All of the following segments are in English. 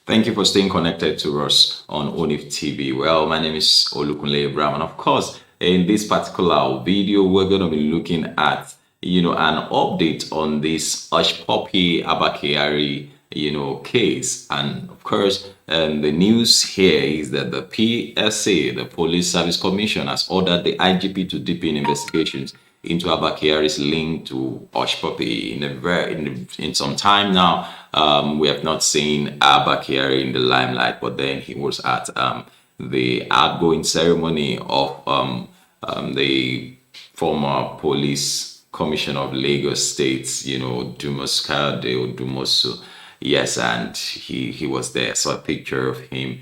Thank you for staying connected to us on ONIF TV. Well, my name is Olukunle Abraham, and of course, in this particular video, we're going to be looking at, an update on this Hushpuppy Abba Kyari, case. And of course, the news here is that the PSA, the Police Service Commission, has ordered the IGP to deepen investigations into Abba Kyari's link to Hushpuppy. In some time now, we have not seen Abba Kyari in the limelight, but then he was at the outgoing ceremony of the former police commissioner of Lagos State, Dumas Kayode Dumosu. Yes, and he was there. I saw a picture of him,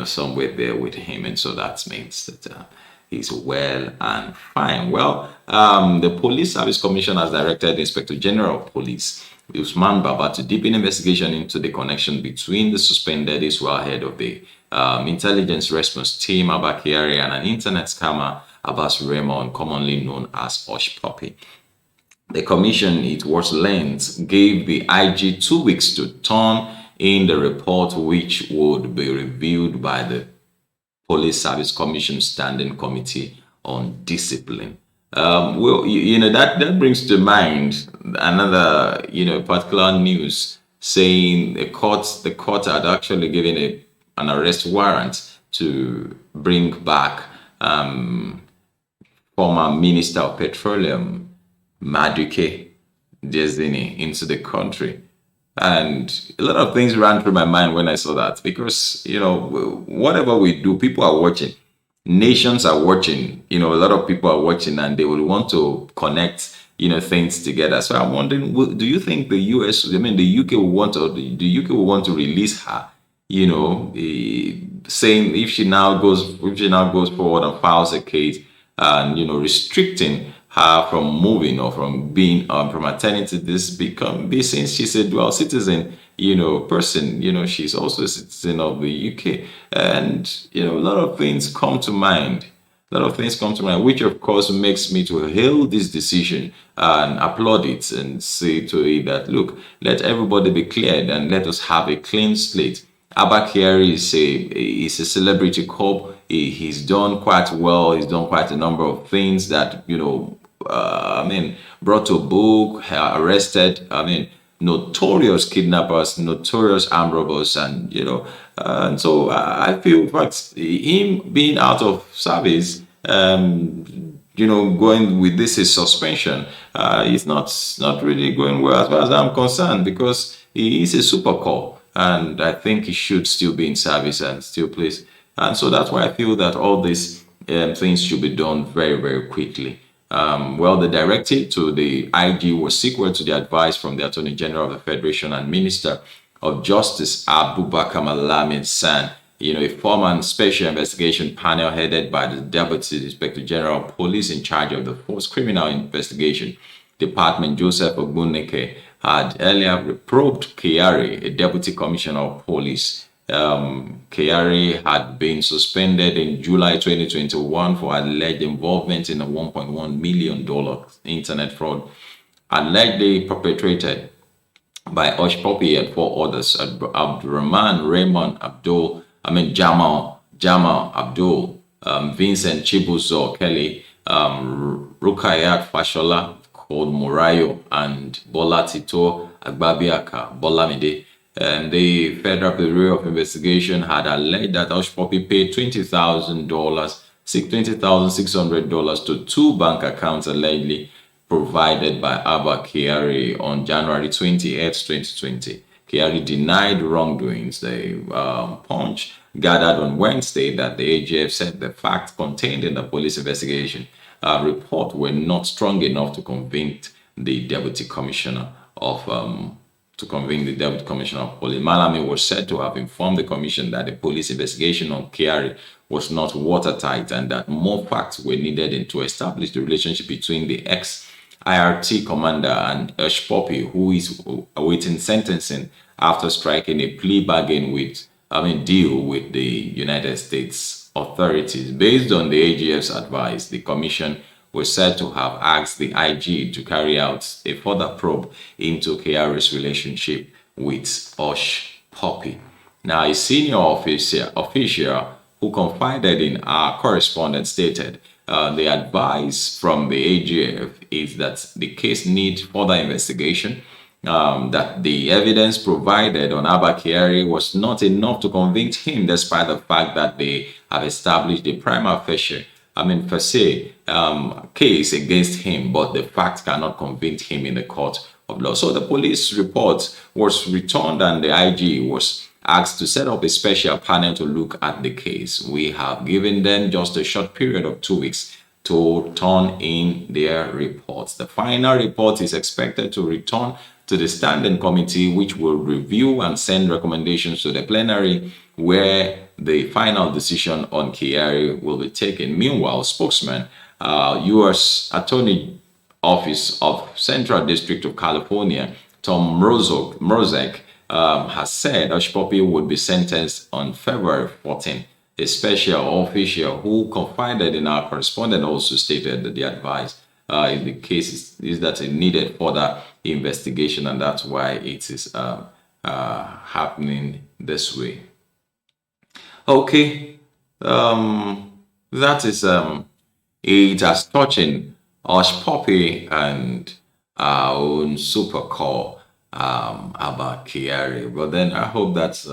somewhere there with him, and so that means that he's well and fine. Well, the Police Service Commission has directed the Inspector General of Police, Usman Baba, to deepen investigation into the connection between the suspended Israel head of the intelligence response team, Abba Kyari, and an internet scammer, Abbas Raymond, commonly known as Hushpuppy. The commission, it was learned, gave the IG 2 weeks to turn in the report, which would be reviewed by the Police Service Commission Standing Committee on Discipline. Well, that brings to mind another, particular news saying the court had actually given an arrest warrant to bring back former Minister of Petroleum Maduke Destiny into the country. And a lot of things ran through my mind when I saw that, because, whatever we do, people are watching. Nations are watching. A lot of people are watching, and they will want to connect, things together. So I'm wondering, do you think the the UK will want to, the UK will want to release her? Saying if she now goes forward and files a case, and restricting her from moving or from being from attending to this, since she's a dual citizen person, she's also a citizen of the UK. And a lot of things come to mind, which of course makes me to hail this decision and applaud it and say to it that, look, let everybody be cleared and let us have a clean slate. Abba Kyari is a celebrity cop. He's done quite well. He's done quite a number of things that, brought to book, arrested, notorious kidnappers, notorious armed robbers, and, and so I feel, in fact, him being out of service, going with this is suspension, it's not really going well as far as I'm concerned, because he is a super cop. And I think he should still be in service and still place. And so that's why I feel that all these things should be done very, very quickly. Well, the directive to the IG was sequel to the advice from the Attorney General of the Federation and Minister of Justice, Abubakar Malami San, a former special investigation panel headed by the Deputy Inspector General of Police in charge of the Force Criminal Investigation Department, Joseph Ogbuneke, had earlier reprobed Kyari, a deputy commissioner of police. Kyari had been suspended in July 2021 for alleged involvement in a $1.1 million internet fraud allegedly perpetrated by Hushpuppy and 4 others: Abdurrahman, Raymond, Jamal Abdul, Vincent Chibuzo Kelly, Rukayat Fashola, called Morayo, and Bola Tito Agbabiaka Bolamide. And the Federal Bureau of Investigation had alleged that Hushpuppy paid $20,600 to 2 bank accounts allegedly provided by Abba Kyari on January 28, 2020. Kyari denied wrongdoings. The Punch gathered on Wednesday that the AGF said the facts contained in the police investigation report were not strong enough to convict the Deputy Commissioner of Police. Malami was said to have informed the commission that the police investigation on Kyari was not watertight and that more facts were needed to establish the relationship between the ex-IRT commander and Hushpuppy, who is awaiting sentencing after striking a plea bargain deal with the United States authorities. Based on the AGF's advice, the commission was said to have asked the IG to carry out a further probe into Kyari's relationship with Hushpuppy. Now, a senior official who confided in our correspondent stated the advice from the AGF is that the case needs further investigation, that the evidence provided on Abba Kyari was not enough to convict him, despite the fact that they have established a prima facie, per se, case against him, but the fact cannot convict him in the court of law. So the police report was returned and the IG was asked to set up a special panel to look at the case. We have given them just a short period of 2 weeks to turn in their reports. The final report is expected to return to the standing committee, which will review and send recommendations to the plenary, where the final decision on Kyari will be taken. Meanwhile, spokesman, U.S. Attorney Office of Central District of California, Tom Mrozek, has said Hushpuppy would be sentenced on February 14. A special official who confided in our correspondent also stated that the advice in the case is that it needed further investigation, and that's why it is happening this way. Okay, that is it as touching Hushpuppy and our own super call about Kyari. But then I hope that's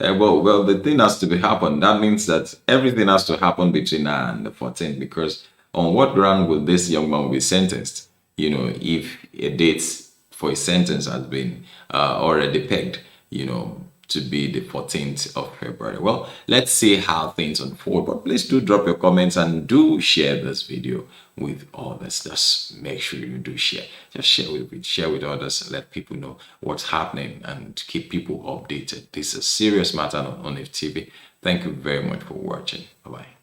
well, the thing has to be happen. That means that everything has to happen between now and the 14th, because on what ground will this young man be sentenced? You know, if a date for a sentence has been already pegged, you know, to be the 14th of February. Well, let's see how things unfold. But please do drop your comments and do share this video with others. Just make sure you do share. Just share with others. Let people know what's happening and keep people updated. This is a serious matter on ONIF TV. Thank you very much for watching. Bye-bye.